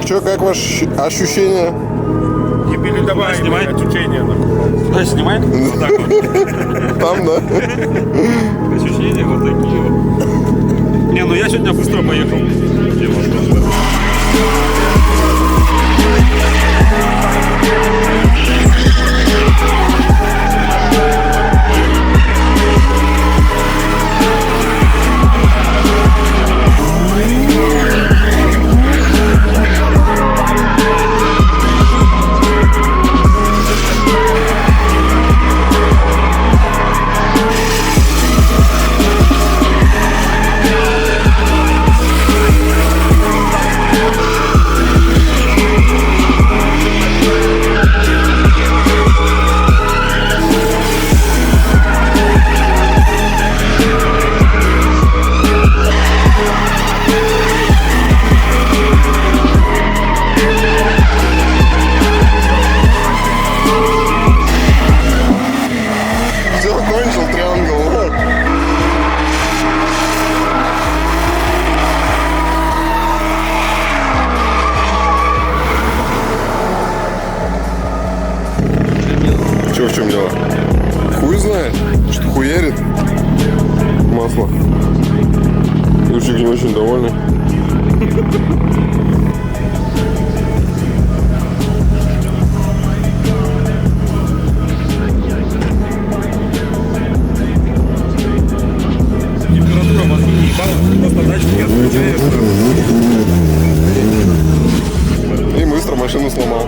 что, как ваши ощущения? Не передавай Снимай. отучение. Куда снимай? Вот так вот. Там, да? Ощущения вот такие вот. Не, ну я сегодня быстро поехал. Дело в том, что- Все, кончил триангл. Че, в чем дело? Хуй знает, что хуярит масло. Ключик не очень довольный. Температура машины не ебала, просто датчик не отключаешь. И быстро машину сломал.